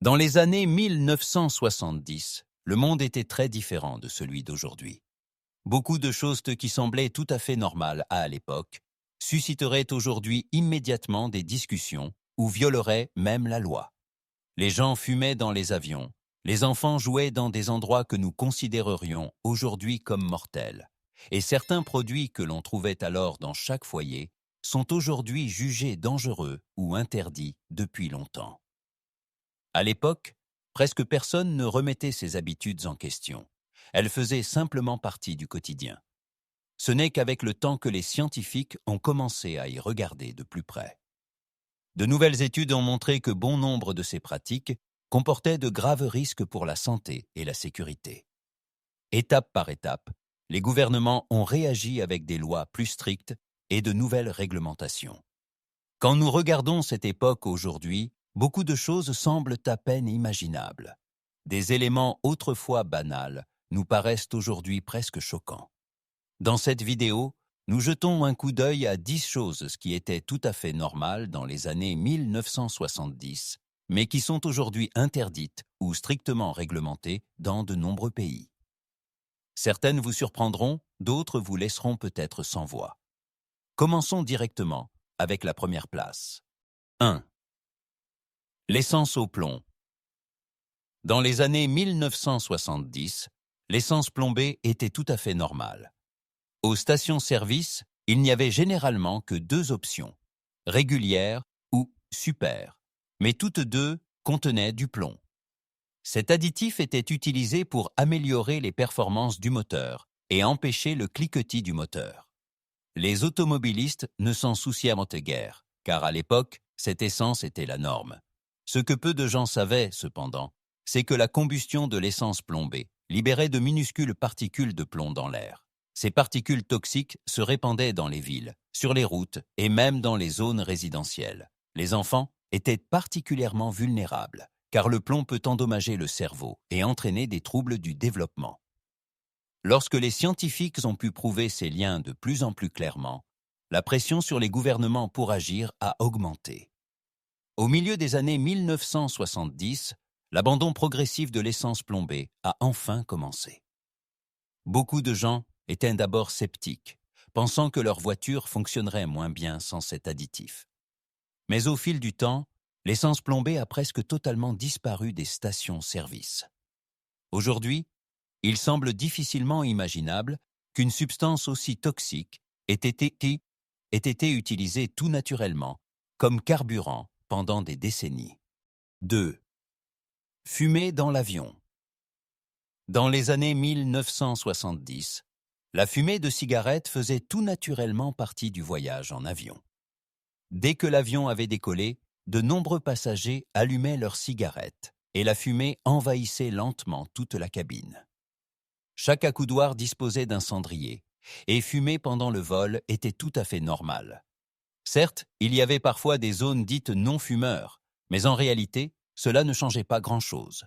Dans les années 1970, le monde était très différent de celui d'aujourd'hui. Beaucoup de choses qui semblaient tout à fait normales à l'époque susciteraient aujourd'hui immédiatement des discussions ou violeraient même la loi. Les gens fumaient dans les avions, les enfants jouaient dans des endroits que nous considérerions aujourd'hui comme mortels, et certains produits que l'on trouvait alors dans chaque foyer sont aujourd'hui jugés dangereux ou interdits depuis longtemps. À l'époque, presque personne ne remettait ses habitudes en question. Elles faisaient simplement partie du quotidien. Ce n'est qu'avec le temps que les scientifiques ont commencé à y regarder de plus près. De nouvelles études ont montré que bon nombre de ces pratiques comportaient de graves risques pour la santé et la sécurité. Étape par étape, les gouvernements ont réagi avec des lois plus strictes et de nouvelles réglementations. Quand nous regardons cette époque aujourd'hui, beaucoup de choses semblent à peine imaginables. Des éléments autrefois banals nous paraissent aujourd'hui presque choquants. Dans cette vidéo, nous jetons un coup d'œil à 10 choses qui étaient tout à fait normales dans les années 1970, mais qui sont aujourd'hui interdites ou strictement réglementées dans de nombreux pays. Certaines vous surprendront, d'autres vous laisseront peut-être sans voix. Commençons directement avec la première place. 1. L'essence au plomb. Dans les années 1970, l'essence plombée était tout à fait normale. Aux stations-service, il n'y avait généralement que deux options, régulière ou super, mais toutes deux contenaient du plomb. Cet additif était utilisé pour améliorer les performances du moteur et empêcher le cliquetis du moteur. Les automobilistes ne s'en souciaient guère, car à l'époque, cette essence était la norme. Ce que peu de gens savaient, cependant, c'est que la combustion de l'essence plombée libérait de minuscules particules de plomb dans l'air. Ces particules toxiques se répandaient dans les villes, sur les routes et même dans les zones résidentielles. Les enfants étaient particulièrement vulnérables, car le plomb peut endommager le cerveau et entraîner des troubles du développement. Lorsque les scientifiques ont pu prouver ces liens de plus en plus clairement, la pression sur les gouvernements pour agir a augmenté. Au milieu des années 1970, l'abandon progressif de l'essence plombée a enfin commencé. Beaucoup de gens étaient d'abord sceptiques, pensant que leur voiture fonctionnerait moins bien sans cet additif. Mais au fil du temps, l'essence plombée a presque totalement disparu des stations-service. Aujourd'hui, il semble difficilement imaginable qu'une substance aussi toxique ait été utilisée tout naturellement, comme carburant, pendant des décennies. 2. Fumer dans l'avion. Dans les années 1970, la fumée de cigarette faisait tout naturellement partie du voyage en avion. Dès que l'avion avait décollé, de nombreux passagers allumaient leurs cigarettes et la fumée envahissait lentement toute la cabine. Chaque accoudoir disposait d'un cendrier, et fumer pendant le vol était tout à fait normal. Certes, il y avait parfois des zones dites non-fumeurs, mais en réalité, cela ne changeait pas grand-chose.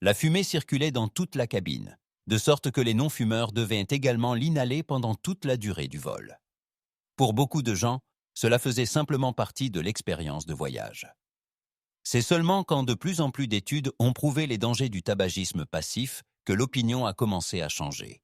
La fumée circulait dans toute la cabine, de sorte que les non-fumeurs devaient également l'inhaler pendant toute la durée du vol. Pour beaucoup de gens, cela faisait simplement partie de l'expérience de voyage. C'est seulement quand de plus en plus d'études ont prouvé les dangers du tabagisme passif que l'opinion a commencé à changer.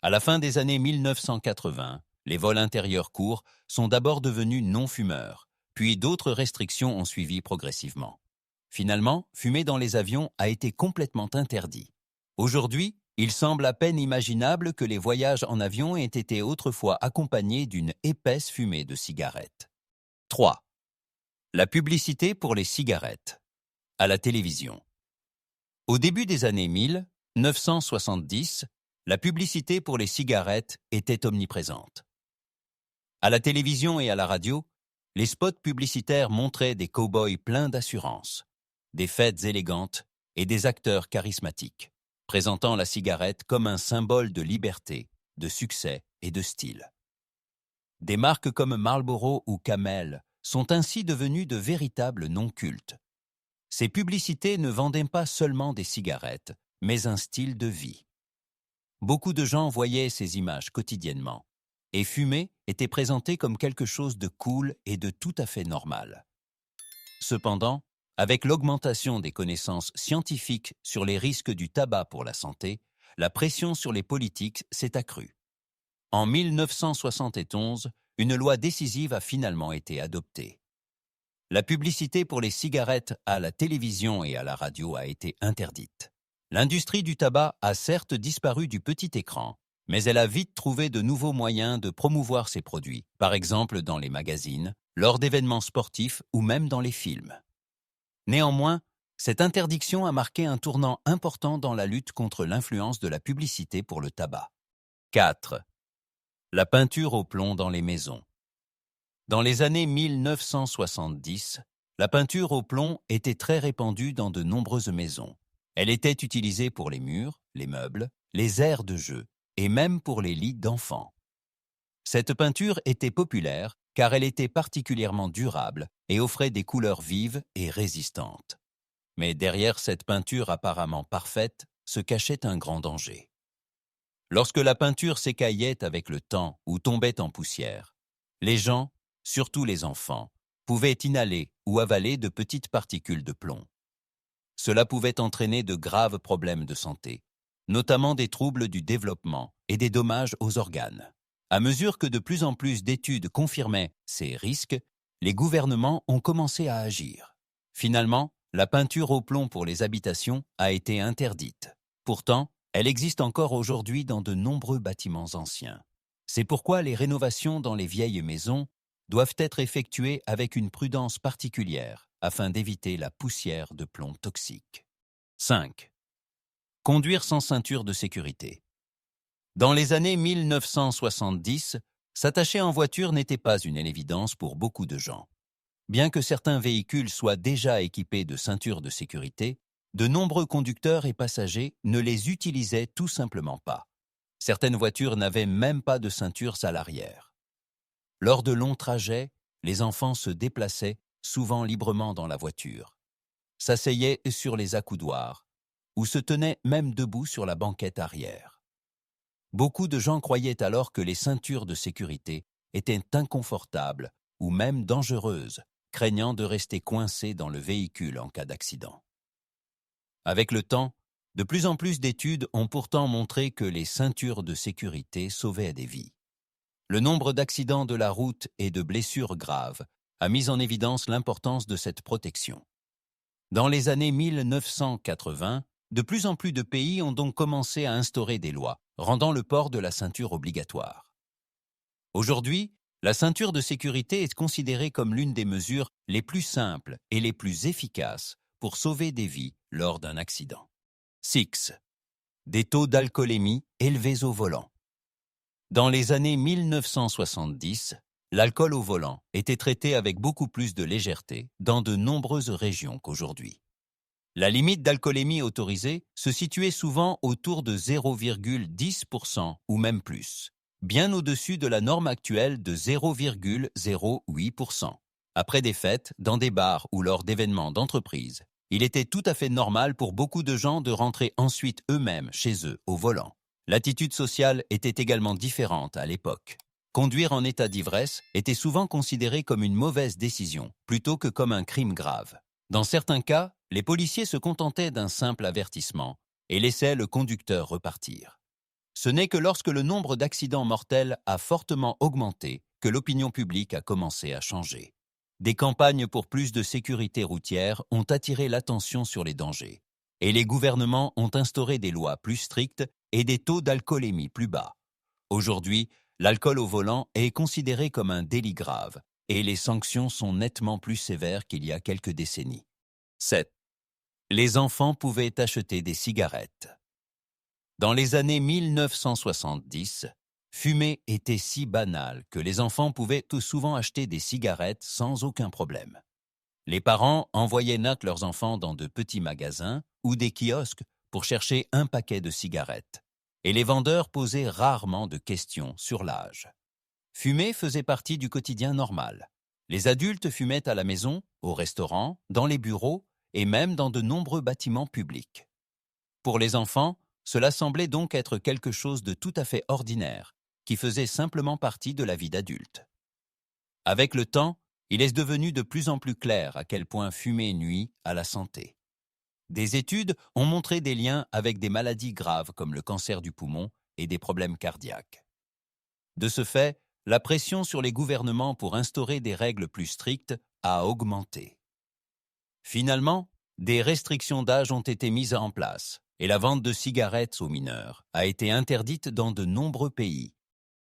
À la fin des années 1980, les vols intérieurs courts sont d'abord devenus non-fumeurs, puis d'autres restrictions ont suivi progressivement. Finalement, fumer dans les avions a été complètement interdit. Aujourd'hui, il semble à peine imaginable que les voyages en avion aient été autrefois accompagnés d'une épaisse fumée de cigarettes. 3. La publicité pour les cigarettes. À la télévision. Au début des années 1970, la publicité pour les cigarettes était omniprésente. À la télévision et à la radio, les spots publicitaires montraient des cow-boys pleins d'assurance, des fêtes élégantes et des acteurs charismatiques, présentant la cigarette comme un symbole de liberté, de succès et de style. Des marques comme Marlboro ou Camel sont ainsi devenues de véritables noms-cultes. Ces publicités ne vendaient pas seulement des cigarettes, mais un style de vie. Beaucoup de gens voyaient ces images quotidiennement, et fumer était présenté comme quelque chose de cool et de tout à fait normal. Cependant, Avec l'augmentation des connaissances scientifiques sur les risques du tabac pour la santé, la pression sur les politiques s'est accrue. En 1971, une loi décisive a finalement été adoptée. La publicité pour les cigarettes à la télévision et à la radio a été interdite. L'industrie du tabac a certes disparu du petit écran, mais elle a vite trouvé de nouveaux moyens de promouvoir ses produits, par exemple dans les magazines, lors d'événements sportifs ou même dans les films. Néanmoins, cette interdiction a marqué un tournant important dans la lutte contre l'influence de la publicité pour le tabac. 4. La peinture au plomb dans les maisons. Dans les années 1970, la peinture au plomb était très répandue dans de nombreuses maisons. Elle était utilisée pour les murs, les meubles, les aires de jeu et même pour les lits d'enfants. Cette peinture était populaire car elle était particulièrement durable et offrait des couleurs vives et résistantes. Mais derrière cette peinture apparemment parfaite se cachait un grand danger. Lorsque la peinture s'écaillait avec le temps ou tombait en poussière, les gens, surtout les enfants, pouvaient inhaler ou avaler de petites particules de plomb. Cela pouvait entraîner de graves problèmes de santé, notamment des troubles du développement et des dommages aux organes. À mesure que de plus en plus d'études confirmaient ces risques, les gouvernements ont commencé à agir. Finalement, la peinture au plomb pour les habitations a été interdite. Pourtant, elle existe encore aujourd'hui dans de nombreux bâtiments anciens. C'est pourquoi les rénovations dans les vieilles maisons doivent être effectuées avec une prudence particulière afin d'éviter la poussière de plomb toxique. 5. Conduire sans ceinture de sécurité. Dans les années 1970, s'attacher en voiture n'était pas une évidence pour beaucoup de gens. Bien que certains véhicules soient déjà équipés de ceintures de sécurité, de nombreux conducteurs et passagers ne les utilisaient tout simplement pas. Certaines voitures n'avaient même pas de ceintures à l'arrière. Lors de longs trajets, les enfants se déplaçaient souvent librement dans la voiture, s'asseyaient sur les accoudoirs ou se tenaient même debout sur la banquette arrière. Beaucoup de gens croyaient alors que les ceintures de sécurité étaient inconfortables ou même dangereuses, craignant de rester coincés dans le véhicule en cas d'accident. Avec le temps, de plus en plus d'études ont pourtant montré que les ceintures de sécurité sauvaient des vies. Le nombre d'accidents de la route et de blessures graves a mis en évidence l'importance de cette protection. Dans les années 1980, de plus en plus de pays ont donc commencé à instaurer des lois, rendant le port de la ceinture obligatoire. Aujourd'hui, la ceinture de sécurité est considérée comme l'une des mesures les plus simples et les plus efficaces pour sauver des vies lors d'un accident. 6. Des taux d'alcoolémie élevés au volant. Dans les années 1970, l'alcool au volant était traité avec beaucoup plus de légèreté dans de nombreuses régions qu'aujourd'hui. La limite d'alcoolémie autorisée se situait souvent autour de 0,10% ou même plus, bien au-dessus de la norme actuelle de 0,08%. Après des fêtes, dans des bars ou lors d'événements d'entreprise, il était tout à fait normal pour beaucoup de gens de rentrer ensuite eux-mêmes chez eux au volant. L'attitude sociale était également différente à l'époque. Conduire en état d'ivresse était souvent considéré comme une mauvaise décision, plutôt que comme un crime grave. Dans certains cas, les policiers se contentaient d'un simple avertissement et laissaient le conducteur repartir. Ce n'est que lorsque le nombre d'accidents mortels a fortement augmenté que l'opinion publique a commencé à changer. Des campagnes pour plus de sécurité routière ont attiré l'attention sur les dangers, et les gouvernements ont instauré des lois plus strictes et des taux d'alcoolémie plus bas. Aujourd'hui, l'alcool au volant est considéré comme un délit grave, et les sanctions sont nettement plus sévères qu'il y a quelques décennies. 7. Les enfants pouvaient acheter des cigarettes. Dans les années 1970, fumer était si banal que les enfants pouvaient tout souvent acheter des cigarettes sans aucun problème. Les parents envoyaient naître leurs enfants dans de petits magasins ou des kiosques pour chercher un paquet de cigarettes, et les vendeurs posaient rarement de questions sur l'âge. Fumer faisait partie du quotidien normal. Les adultes fumaient à la maison, au restaurant, dans les bureaux et même dans de nombreux bâtiments publics. Pour les enfants, cela semblait donc être quelque chose de tout à fait ordinaire, qui faisait simplement partie de la vie d'adulte. Avec le temps, il est devenu de plus en plus clair à quel point fumer nuit à la santé. Des études ont montré des liens avec des maladies graves comme le cancer du poumon et des problèmes cardiaques. De ce fait, la pression sur les gouvernements pour instaurer des règles plus strictes a augmenté. Finalement, des restrictions d'âge ont été mises en place et la vente de cigarettes aux mineurs a été interdite dans de nombreux pays.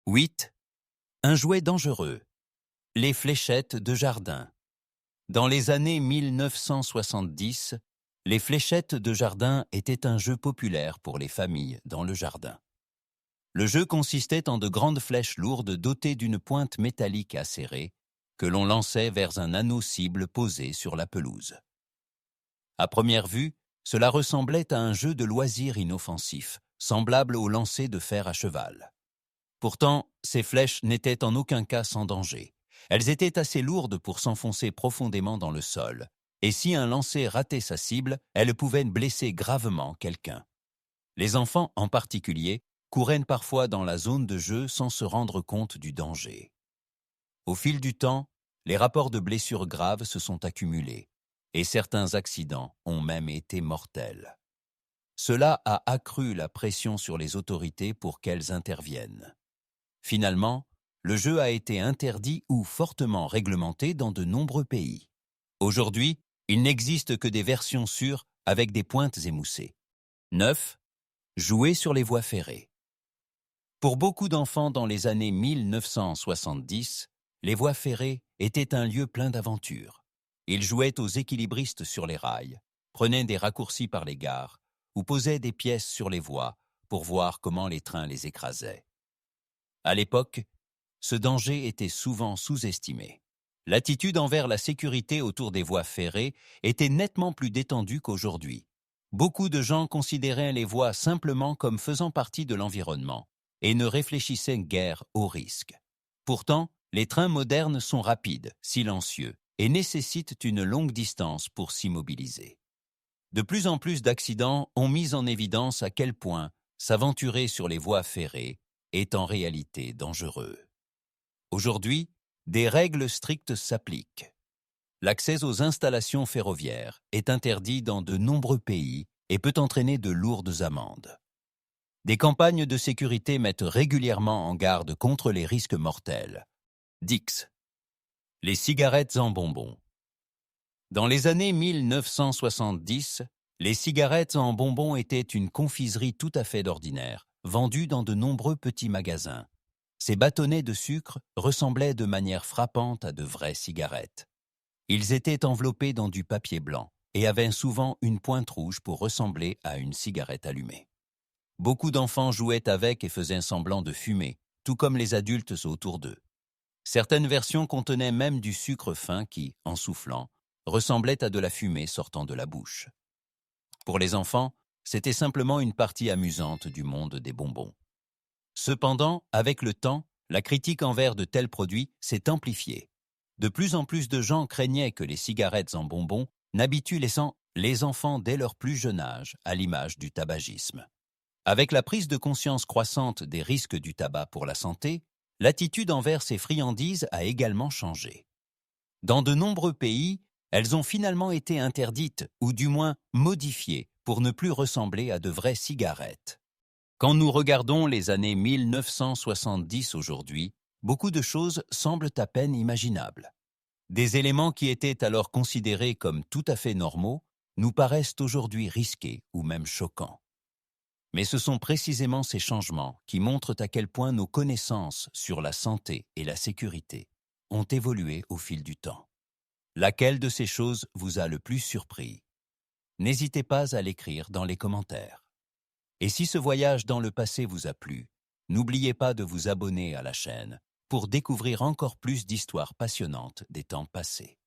8. Un jouet dangereux. Les fléchettes de jardin. Dans les années 1970, les fléchettes de jardin étaient un jeu populaire pour les familles dans le jardin. Le jeu consistait en de grandes flèches lourdes dotées d'une pointe métallique acérée que l'on lançait vers un anneau cible posé sur la pelouse. À première vue, cela ressemblait à un jeu de loisirs inoffensif, semblable au lancer de fer à cheval. Pourtant, ces flèches n'étaient en aucun cas sans danger. Elles étaient assez lourdes pour s'enfoncer profondément dans le sol, et si un lancer ratait sa cible, elles pouvaient blesser gravement quelqu'un. Les enfants, en particulier, couraient parfois dans la zone de jeu sans se rendre compte du danger. Au fil du temps, les rapports de blessures graves se sont accumulés, et certains accidents ont même été mortels. Cela a accru la pression sur les autorités pour qu'elles interviennent. Finalement, le jeu a été interdit ou fortement réglementé dans de nombreux pays. Aujourd'hui, il n'existe que des versions sûres avec des pointes émoussées. 9. Jouer sur les voies ferrées. Pour beaucoup d'enfants dans les années 1970, les voies ferrées étaient un lieu plein d'aventures. Ils jouaient aux équilibristes sur les rails, prenaient des raccourcis par les gares ou posaient des pièces sur les voies pour voir comment les trains les écrasaient. À l'époque, ce danger était souvent sous-estimé. L'attitude envers la sécurité autour des voies ferrées était nettement plus détendue qu'aujourd'hui. Beaucoup de gens considéraient les voies simplement comme faisant partie de l'environnement et ne réfléchissaient guère aux risques. Pourtant, les trains modernes sont rapides, silencieux et nécessitent une longue distance pour s'immobiliser. De plus en plus d'accidents ont mis en évidence à quel point s'aventurer sur les voies ferrées est en réalité dangereux. Aujourd'hui, des règles strictes s'appliquent. L'accès aux installations ferroviaires est interdit dans de nombreux pays et peut entraîner de lourdes amendes. Des campagnes de sécurité mettent régulièrement en garde contre les risques mortels. 10. Les cigarettes en bonbons. Dans les années 1970, les cigarettes en bonbons étaient une confiserie tout à fait ordinaire, vendue dans de nombreux petits magasins. Ces bâtonnets de sucre ressemblaient de manière frappante à de vraies cigarettes. Ils étaient enveloppés dans du papier blanc et avaient souvent une pointe rouge pour ressembler à une cigarette allumée. Beaucoup d'enfants jouaient avec et faisaient semblant de fumer, tout comme les adultes autour d'eux. Certaines versions contenaient même du sucre fin qui, en soufflant, ressemblait à de la fumée sortant de la bouche. Pour les enfants, c'était simplement une partie amusante du monde des bonbons. Cependant, avec le temps, la critique envers de tels produits s'est amplifiée. De plus en plus de gens craignaient que les cigarettes en bonbons n'habituent les enfants dès leur plus jeune âge à l'image du tabagisme. Avec la prise de conscience croissante des risques du tabac pour la santé, l'attitude envers ces friandises a également changé. Dans de nombreux pays, elles ont finalement été interdites ou du moins modifiées pour ne plus ressembler à de vraies cigarettes. Quand nous regardons les années 1970 aujourd'hui, beaucoup de choses semblent à peine imaginables. Des éléments qui étaient alors considérés comme tout à fait normaux nous paraissent aujourd'hui risqués ou même choquants. Mais ce sont précisément ces changements qui montrent à quel point nos connaissances sur la santé et la sécurité ont évolué au fil du temps. Laquelle de ces choses vous a le plus surpris? N'hésitez pas à l'écrire dans les commentaires. Et si ce voyage dans le passé vous a plu, n'oubliez pas de vous abonner à la chaîne pour découvrir encore plus d'histoires passionnantes des temps passés.